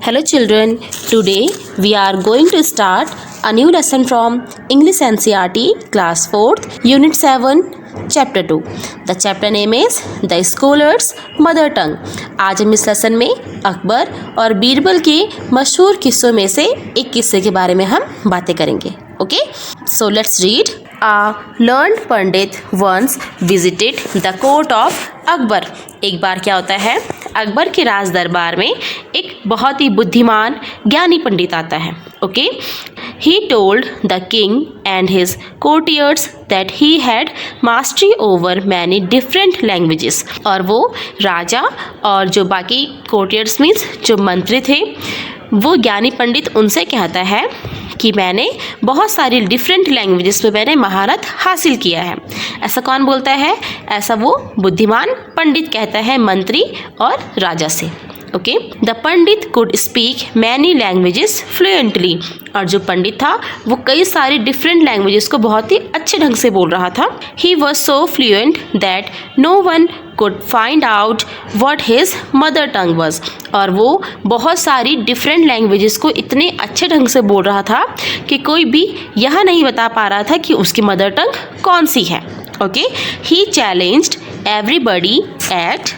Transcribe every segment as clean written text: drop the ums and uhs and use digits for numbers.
Hello children, today we are going to start a new lesson from English NCERT class 4th unit 7 chapter 2. The chapter name is The Scholar's Mother Tongue. आज हम इस lesson में अकबर और बीरबल के मशहूर किस्सों में से एक किस्से के बारे में हम बातें करेंगे. Okay? So let's read. A learned Pandit once visited the court of Akbar. एक बार क्या होता है, अकबर के राज दरबार में एक बहुत ही बुद्धिमान ज्ञानी पंडित आता है. Okay, he told the king and his courtiers that he had mastery over many different languages. और वो राजा और जो बाकी courtiers मीन्स जो मंत्री थे, वो ज्ञानी पंडित उनसे कहता है कि मैंने बहुत सारी डिफरेंट लैंग्वेजेस में मैंने महारत हासिल किया है. ऐसा कौन बोलता है? ऐसा वो बुद्धिमान पंडित कहता है मंत्री और राजा से. Okay, the Pandit could speak many languages fluently. और जो पंडित था वो कई सारी डिफरेंट लैंग्वेजेस को बहुत ही अच्छे ढंग से बोल रहा था. He was so fluent that no one could find out what his mother tongue was. और वो बहुत सारी डिफरेंट लैंग्वेजेस को इतने अच्छे ढंग से बोल रहा था कि कोई भी यह नहीं बता पा रहा था कि उसकी मदर टंग कौन सी है. Okay, he challenged everybody at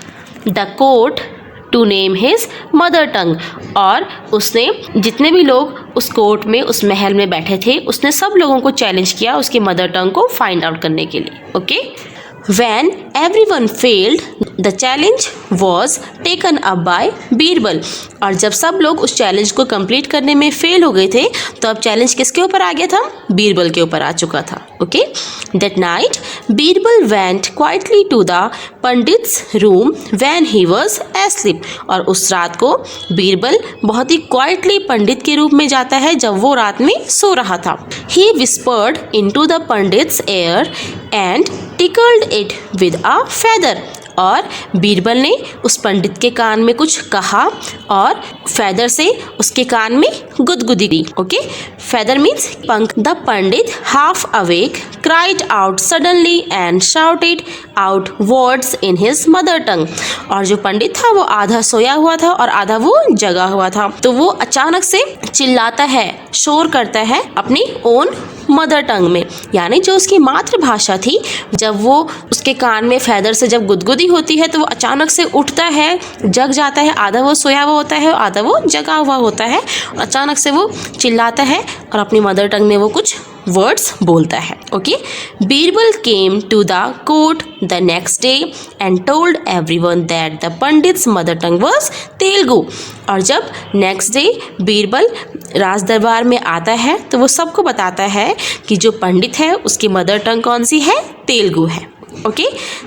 the court to name his mother tongue. और उसने जितने भी लोग उस कोर्ट में उस महल में बैठे थे उसने सब लोगों को चैलेंज किया उसकी मदर टंग को फाइंड आउट करने के लिए. Okay, When everyone failed, the challenge was taken up by Birbal. और जब सब लोग उस चैलेंज को कंप्लीट करने में फेल हो गए थे तो अब चैलेंज किसके ऊपर आ गया था? बीरबल के ऊपर आ चुका था. Okay, that night Birbal went quietly to the pandits room when he was asleep. और उस रात को बीरबल बहुत ही क्वाइटली पंडित के रूप में जाता है जब वो रात में सो रहा था. He whispered into the pandits ear and tickled it with a feather. और बीरबल ने उस पंडित के कान में कुछ कहा और फेदर से उसके कान में गुदगुदी दी. ओके, फेदर मीन्स पंख. The Pandit half awake cried out suddenly and shouted out words in his mother tongue. और जो पंडित था वो आधा सोया हुआ था और आधा वो जगा हुआ था. तो वो अचानक से चिल्लाता है, शोर करता है अपनी ओन मदर टंग में, यानी जो उसकी मातृभाषा थी. जब वो उसके कान में फेदर से जब गुदगुदी होती है तो वो अचानक से उठता है, जग जाता है. आधा वो सोया हुआ होता है, आधा वो जगा हुआ होता है. और अचानक से वो चिल्लाता है और अपनी मदर टंग में वो कुछ वर्ड्स बोलता है. Okay, Birbal came to the court the next day and told everyone that the pandit's mother tongue was Telugu. और जब नेक्स्ट डे बीरबल राज दरबार में आता है तो वो सबको बताता है कि जो पंडित है उसकी मदर टंग कौन सी है? तेलुगु है. Okay,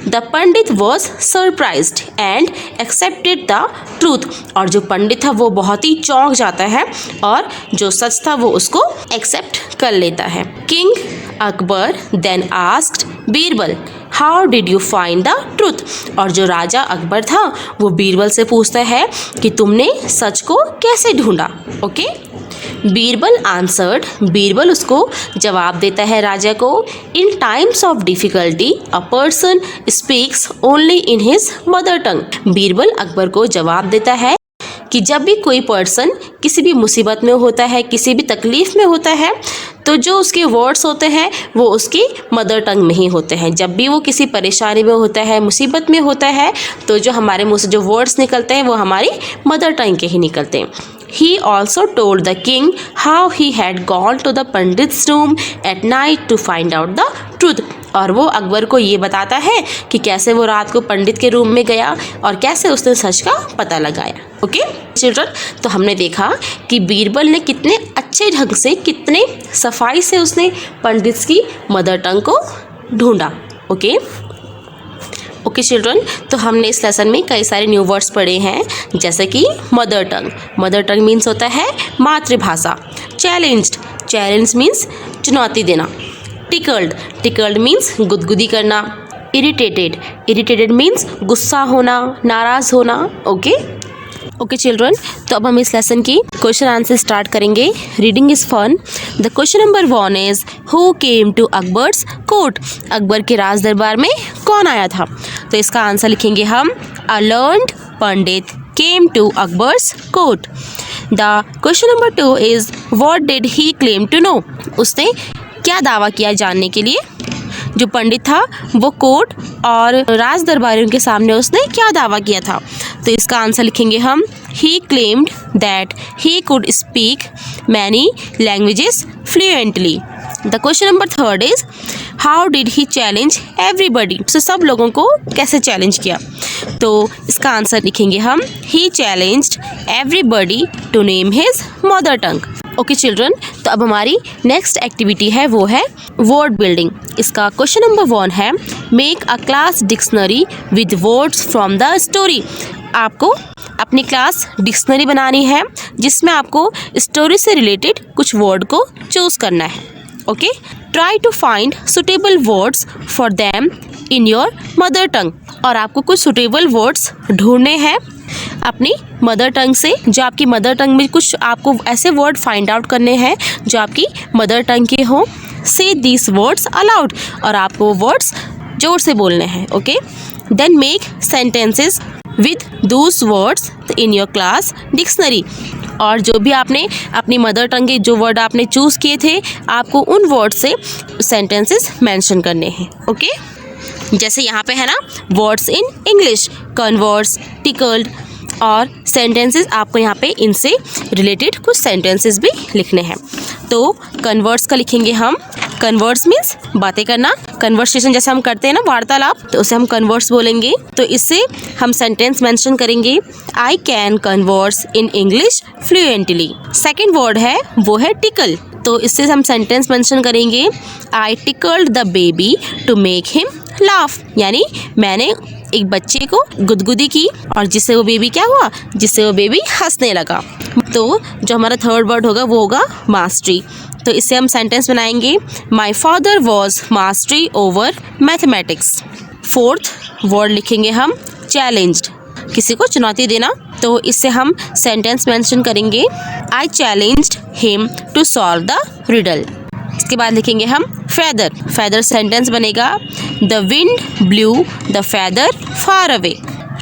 the Pandit was surprised and accepted the truth. और जो पंडित था वो बहुत ही चौंक जाता है और जो सच था वो उसको एक्सेप्ट कर लेता है. King Akbar then asked Birbal how did you find the truth. और जो राजा अकबर था वो बीरबल से पूछता है कि तुमने सच को कैसे ढूंढा. Okay, Birbal answered. बीरबल उसको जवाब देता है राजा को. In times of difficulty a person speaks only in his mother tongue. Birbal Akbar को जवाब देता है कि जब भी कोई पर्सन किसी भी मुसीबत में होता है, किसी भी तकलीफ में होता है, तो जो उसके वर्ड्स होते हैं वो उसकी मदर टंग में ही होते हैं. जब भी वो किसी परेशानी में होता है, मुसीबत में होता है, तो जो हमारे मुंह से जो वर्ड्स निकलते हैं वो हमारी मदर टंग के ही निकलते हैं. He also told the king how he had gone to the pandit's room at night to find out the truth. और वो अकबर को ये बताता है कि कैसे वो रात को पंडित के रूम में गया और कैसे उसने सच का पता लगाया. ओके चिल्ड्रन, तो हमने देखा कि बीरबल ने कितने अच्छे ढंग से, कितने सफाई से उसने पंडित की मदर टंग को ढूंढा. ओके चिल्ड्रन, तो हमने इस लेसन में कई सारे न्यू वर्ड्स पढ़े हैं जैसे कि mother tongue. Mother tongue means होता है मातृभाषा. चैलेंज्ड, चैलेंज मीन्स चुनौती देना. टिकल्ड, टिकल्ड मीन्स गुदगुदी करना. इरिटेटेड, इरिटेटेड मीन्स गुस्सा होना, नाराज होना. ओके चिल्ड्रन, तो अब हम इस लेसन की क्वेश्चन आंसर स्टार्ट करेंगे. Reading is fun. The question number 1 is who came to Akbar's court. Akbar के राज दरबार में कौन आया था? तो इसका आंसर लिखेंगे हम. A learned pandit came to Akbar's court. The question number 2 is what did he claim to know? उसने क्या दावा किया जानने के लिए? जो पंडित था वो कोर्ट और राज दरबारियों के सामने उसने क्या दावा किया था? तो इसका आंसर लिखेंगे हम he claimed that he could speak many languages fluently. The question number 3 is how did he challenge everybody? उसने सब लोगों को कैसे चैलेंज किया? तो इसका आंसर लिखेंगे हम he challenged everybody to name his mother tongue. Okay children, तो अब हमारी नेक्स्ट एक्टिविटी है वो है वर्ड बिल्डिंग। इसका क्वेश्चन नंबर 1 है make a class dictionary with words from the story. आपको अपनी क्लास डिक्शनरी बनानी है जिसमें आपको स्टोरी से रिलेटेड कुछ वर्ड को चूज करना है। Okay, try to find suitable words for them in your mother tongue. और आपको कुछ सुटेबल वर्ड्स ढूंढने हैं अपनी मदर टंग से, जो आपकी मदर टंग में कुछ आपको ऐसे वर्ड फाइंड आउट करने हैं जो आपकी मदर टंग के हों। से दीज वर्ड्स अलाउड, और आपको वर्ड्स जोर से बोलने हैं। Okay, then make sentences with those words in your class dictionary. और जो भी आपने अपनी मदर टंग के जो वर्ड आपने चूज़ किए थे, आपको उन वर्ड से सेंटेंसेस मेंशन करने हैं। ओके, जैसे यहाँ पे है ना words in English, converse, tickled, और सेंटेंसेस आपको यहाँ पे इनसे रिलेटेड कुछ सेंटेंसेस भी लिखने हैं। तो कन्वर्स का लिखेंगे हम, कन्वर्स मीन्स बातें करना, कन्वर्सेशन जैसे हम करते हैं ना वार्तालाप, तो उसे हम कन्वर्स बोलेंगे। तो इससे हम सेंटेंस मेंशन करेंगे I can converse in English fluently. Second word है वो है टिकल, तो इससे हम सेंटेंस मेंशन करेंगे I tickled the baby to make him laugh, यानी मैंने एक बच्चे को गुदगुदी की और जिससे वो बेबी क्या हुआ, जिससे वो बेबी हंसने लगा। तो जो हमारा थर्ड वर्ड होगा वो होगा मास्टरी, तो इससे हम सेंटेंस बनाएंगे my father was mastery over mathematics. Fourth word लिखेंगे हम चैलेंज्ड, किसी को चुनौती देना, तो इससे हम सेंटेंस मेंशन करेंगे I challenged him to solve the riddle. इसके बाद लिखेंगे हम फेदर, फेदर सेंटेंस बनेगा the wind blew the feather far away.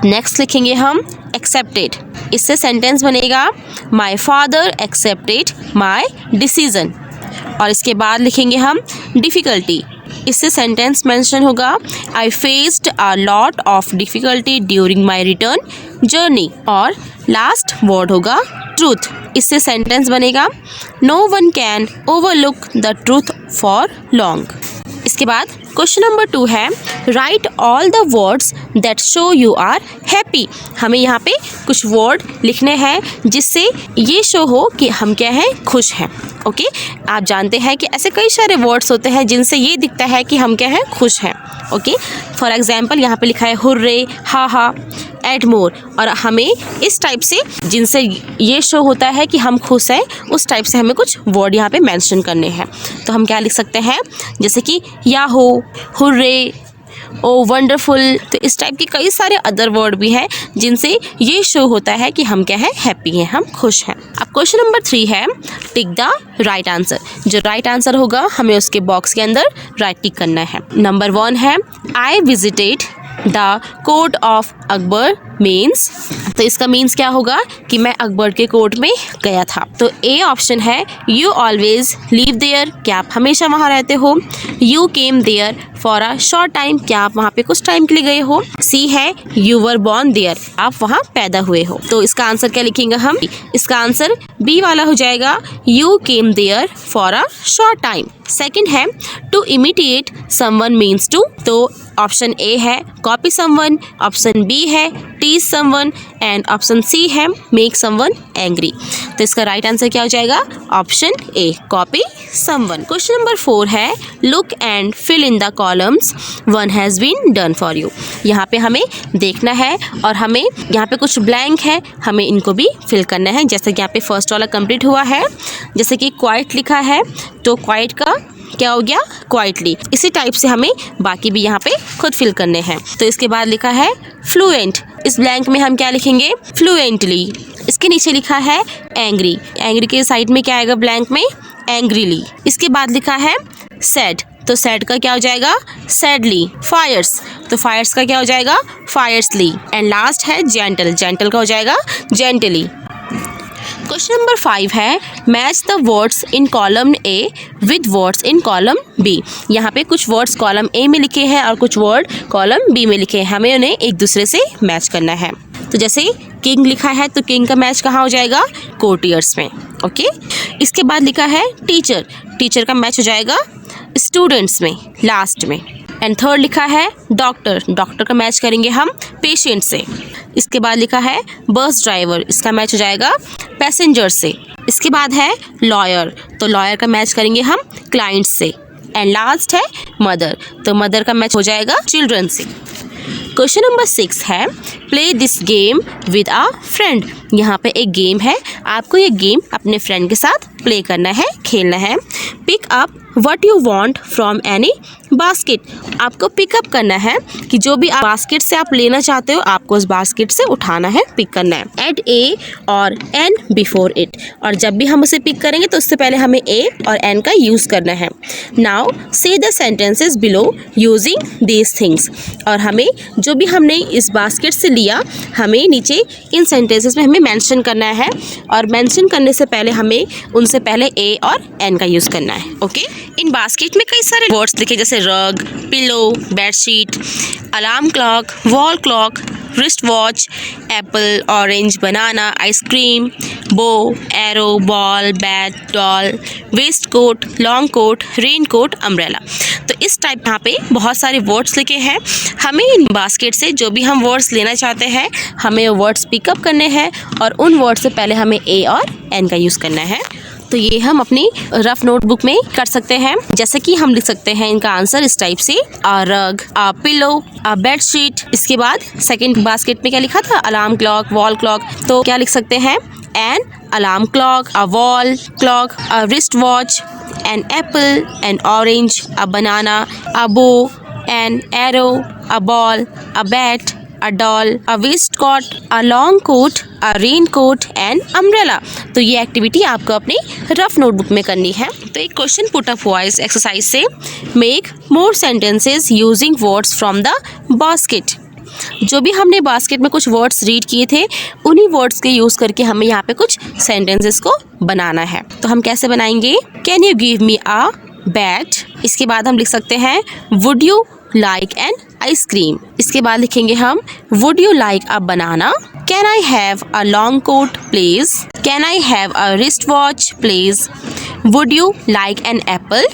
Next लिखेंगे हम एक्सेप्टेड, इससे सेंटेंस बनेगा my father accepted my decision. और इसके बाद लिखेंगे हम डिफ़िकल्टी, इससे सेंटेंस मेंशन होगा I faced a lot of difficulty during my return journey. और लास्ट वर्ड होगा ट्रूथ, इससे सेंटेंस बनेगा no one can overlook the truth for long. इसके बाद क्वेश्चन नंबर 2 है write all the words that show you are happy. हमें यहाँ पे कुछ वर्ड लिखने हैं जिससे ये शो हो कि हम क्या हैं, खुश हैं। ओके, आप जानते हैं कि ऐसे कई सारे वर्ड्स होते हैं जिनसे ये दिखता है कि हम क्या हैं, खुश हैं। ओके, फॉर एग्जाम्पल यहाँ पे लिखा है हुर्रे, हा हा, एड मोर, और हमें इस टाइप से जिनसे ये शो होता है कि हम खुश हैं उस टाइप से हमें कुछ वर्ड यहाँ पे मेंशन करने हैं। तो हम क्या लिख सकते हैं, जैसे कि याहो, हुर्रे, ओ वंडरफुल। तो इस टाइप के कई सारे अदर वर्ड भी हैं जिनसे ये शो होता है कि हम क्या है, हैप्पी हैं, हम खुश हैं। अब क्वेश्चन नंबर 3 है टिक द राइट आंसर। जो राइट आंसर होगा हमें उसके बॉक्स के अंदर राइट टिक करना है। नंबर 1 है I visited the court of Akbar means, तो इसका मीन्स क्या होगा कि मैं अकबर के कोर्ट में गया था। तो ए ऑप्शन है यू ऑलवेज लिव देयर, क्या आप हमेशा वहाँ रहते हो। You came there for a short time, क्या आप वहाँ पे कुछ टाइम के लिए गए हो। सी है यू वर बॉर्न देयर, आप वहाँ पैदा हुए हो। तो इसका आंसर क्या लिखेंगे हम, इसका आंसर बी वाला हो जाएगा you came there for a short time. Second है to imitate someone means to, तो ऑप्शन ए है कॉपी समवन, ऑप्शन बी है tease someone, and option C है मेक समवन एंग्री। तो इसका राइट आंसर क्या हो जाएगा, option A copy someone. Question number 4 है look and fill in the columns one has been done for you. यहाँ पे हमें देखना है और हमें यहाँ पे कुछ ब्लैंक है, हमें इनको भी फिल करना है। जैसे कि यहाँ पे फर्स्ट वाला कंप्लीट हुआ है, जैसे कि क्वाइट लिखा है तो क्वाइट का क्या हो गया, क्वाइटली। इसी टाइप से हमें बाकी भी यहाँ पे खुद फिल करने हैं। तो इसके बाद लिखा है फ्लुएंट, इस ब्लैंक में हम क्या लिखेंगे, फ्लुएंटली। इसके नीचे लिखा है एंग्री, एंग्री के साइड में क्या आएगा ब्लैंक में, एंग्रीली। इसके बाद लिखा है सैड, तो सैड का क्या हो जाएगा, सैडली। फायर्स, तो फायर्स का क्या हो जाएगा, फायर्सली। एंड लास्ट है जेंटल, जेंटल का हो जाएगा जेंटली। क्वेश्चन नंबर 5 है match the words in column A with words in column B. यहाँ पे कुछ वर्ड्स कॉलम ए में लिखे हैं और कुछ वर्ड कॉलम बी में लिखे हैं, हमें उन्हें एक दूसरे से मैच करना है। तो जैसे किंग लिखा है तो किंग का मैच कहाँ हो जाएगा, कोर्टियर्स में। ओके, इसके बाद लिखा है टीचर, टीचर का मैच हो जाएगा स्टूडेंट्स में, लास्ट में। एंड थर्ड लिखा है डॉक्टर, डॉक्टर का मैच करेंगे हम पेशेंट से। इसके बाद लिखा है बस ड्राइवर, इसका मैच हो जाएगा पैसेंजर से। इसके बाद है लॉयर, तो लॉयर का मैच करेंगे हम क्लाइंट से। एंड लास्ट है मदर, तो मदर का मैच हो जाएगा चिल्ड्रन से। क्वेश्चन नंबर 6 है play this game with a friend. यहाँ पे एक गेम है, आपको ये गेम अपने फ्रेंड के साथ प्ले करना है, खेलना है। Pick up what you want from any basket, आपको पिकअप करना है कि जो भी आप बास्केट से आप लेना चाहते हो आपको उस बास्केट से उठाना है, पिक करना है। ऐड ए और एन बिफोर इट, और जब भी हम उसे पिक करेंगे तो उससे पहले हमें ए और एन का यूज़ करना है। नाउ से the sentences below using these things, और हमें जो भी हमने इस बास्केट से लिया हमें नीचे इन सेंटेंसेस में हमें मेंशन करना है, और मेंशन करने से पहले हमें उनसे पहले ए और एन का यूज़ करना है। ओके, इन बास्केट में कई सारे वर्ड्स लिखे जैसे rug, pillow, bedsheet, alarm clock, wall clock, wrist watch, apple, orange, banana, ice cream, bow, arrow, ball, bat, doll, waist coat, long coat, rain coat, umbrella. तो इस टाइप यहाँ पे बहुत सारे वर्ड्स लिखे हैं, हमें इन बास्केट से जो भी हम वर्ड्स लेना चाहते हैं हमें वर्ड्स पिकअप करने हैं, और उन वर्ड्स से पहले हमें ए और एन का यूज़ करना है। तो ये हम अपनी रफ नोटबुक में कर सकते हैं, जैसे कि हम लिख सकते हैं इनका आंसर इस टाइप से, अ रग, अ पिलो, अ बेडशीट। इसके बाद सेकंड बास्केट में क्या लिखा था, अलार्म क्लॉक, वॉल क्लॉक, तो क्या लिख सकते हैं, an alarm clock, a wall clock, a wrist watch, an apple, an orange, a banana, a bow, an arrow, a ball, a bat, a doll, a waistcoat, a long coat, a raincoat and umbrella। तो ये activity आपको अपनी rough notebook में करनी है। तो एक question put up हुआ इस एक्सरसाइज से, make more sentences using words from the basket. जो भी हमने बास्केट में कुछ वर्ड्स रीड किए थे उन्हीं वर्ड्स के यूज़ करके हमें यहाँ पे कुछ सेंटेंसेस को बनाना है। तो हम कैसे बनाएंगे, can you give me a bat. इसके बाद हम लिख सकते हैं would you like an ice cream. इसके बाद लिखेंगे हम would you like a banana, can I have a long coat please, can I have a wrist watch please, would you like an apple,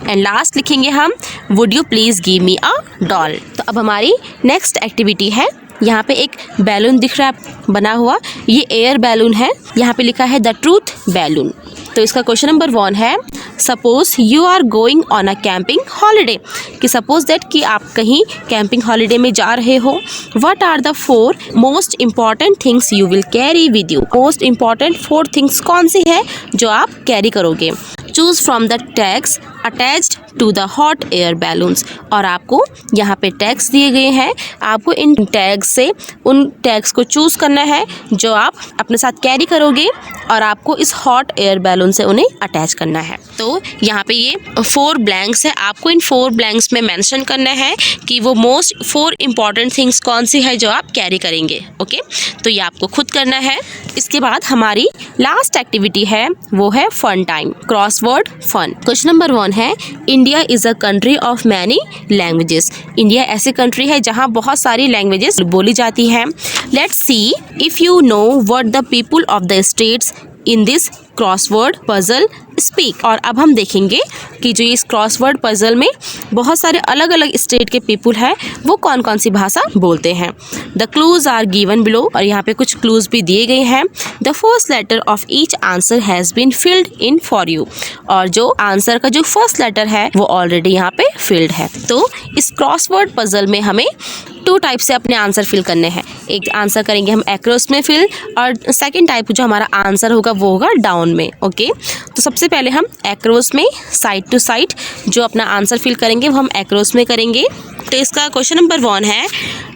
and last लिखेंगे हम would you please give me a doll. तो अब हमारी next activity है, यहाँ पे एक balloon दिख रहा है बना हुआ, ये एयर बैलून है, यहाँ पे लिखा है द ट्रूथ बैलून। तो इसका क्वेश्चन नंबर 1 है suppose you are going on a camping holiday, कि सपोज दैट कि आप कहीं कैंपिंग हॉलीडे में जा रहे हो। What are the 4 most important things you will carry with you, most important 4 things कौन सी है जो आप कैरी करोगे। Choose from the tags attached to the hot air balloons, और आपको यहाँ पे टैग्स दिए गए हैं, आपको इन टैग्स से उन टैग्स को चूज़ करना है जो आप अपने साथ कैरी करोगे, और आपको इस हॉट एयर बैलून से उन्हें अटैच करना है। तो यहाँ पे ये 4 ब्लैंक्स है, आपको इन 4 ब्लैंक्स में मेंशन करना है कि वो मोस्ट 4 इम्पॉर्टेंट थिंग्स कौन सी है जो आप कैरी करेंगे। ओके, तो ये आपको खुद करना है। इसके बाद हमारी लास्ट एक्टिविटी है वो है fun time, crossword fun. Question number 1 है India is a country of many languages. India ऐसी कंट्री है जहाँ बहुत सारी लैंग्वेजेस बोली जाती हैं। Let's see if you know what the people of the states in this crossword puzzle speak. और अब हम देखेंगे कि जो इस क्रॉसवर्ड पजल में बहुत सारे अलग अलग स्टेट के पीपल हैं वो कौन कौन सी भाषा बोलते हैं। The clues are given below, और यहाँ पे कुछ क्लूज भी दिए गए हैं। The first letter of each answer has been filled in for you, और जो आंसर का जो फर्स्ट लेटर है वो ऑलरेडी यहाँ पे फिल्ड है। तो इस क्रॉसवर्ड पजल में हमें 2 टाइप से अपने आंसर फिल करने हैं। एक आंसर करेंगे हम एक्रोस में फिल, और सेकंड टाइप जो हमारा आंसर होगा वो होगा डाउन में। ओके, तो सबसे पहले हम एक्रोस में साइड टू साइड जो अपना आंसर फिल करेंगे वो हम एक्रोस में करेंगे। तो इसका क्वेश्चन नंबर 1 है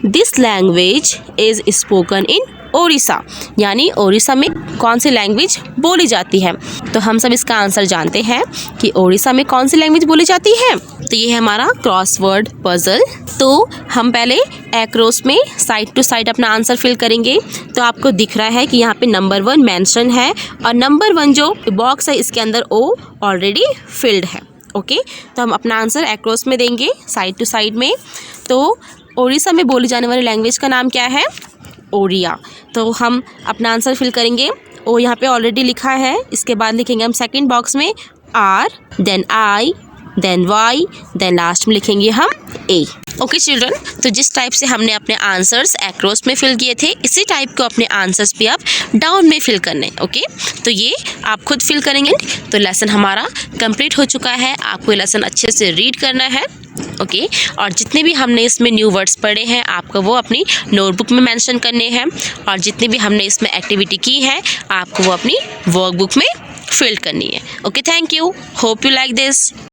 this language is spoken in Odisha, यानी ओडिशा में कौन सी लैंग्वेज बोली जाती है। तो हम सब इसका आंसर जानते हैं कि ओडिशा में कौन सी लैंग्वेज बोली जाती है, तो ये है हमारा क्रॉसवर्ड पजल। तो हम पहले एक्रोस में साइड टू साइड अपना आंसर फिल करेंगे। तो आपको दिख रहा है कि यहाँ पे नंबर 1 मेंशन है और नंबर 1 जो बॉक्स है इसके अंदर ओ ऑलरेडी फिल्ड है। ओके, तो हम अपना आंसर एक्रोस में देंगे साइड टू साइड में। तो उड़ीसा में बोली जाने वाली लैंग्वेज का नाम क्या है? ओडिया। तो हम अपना आंसर फिल करेंगे। ओ यहाँ पे ऑलरेडी लिखा है, इसके बाद लिखेंगे हम सेकंड बॉक्स में R, then I, then Y, then last में लिखेंगे हम ए। ओके चिल्ड्रन, तो जिस टाइप से हमने अपने आंसर्स एक्रोस में फिल किए थे, इसी टाइप को अपने आंसर्स भी आप डाउन में फिल करने। ओके, तो ये आप खुद फिल करेंगे। तो लेसन हमारा कंप्लीट हो चुका है। आपको ये लेसन अच्छे से रीड करना है। ओके, और जितने भी हमने इसमें न्यू वर्ड्स पढ़े हैं आपको वो अपनी नोटबुक में मेंशन करने हैं, और जितनी भी हमने इसमें एक्टिविटी की है आपको वो अपनी वर्कबुक में फिल करनी है। Okay, thank you, hope you like this.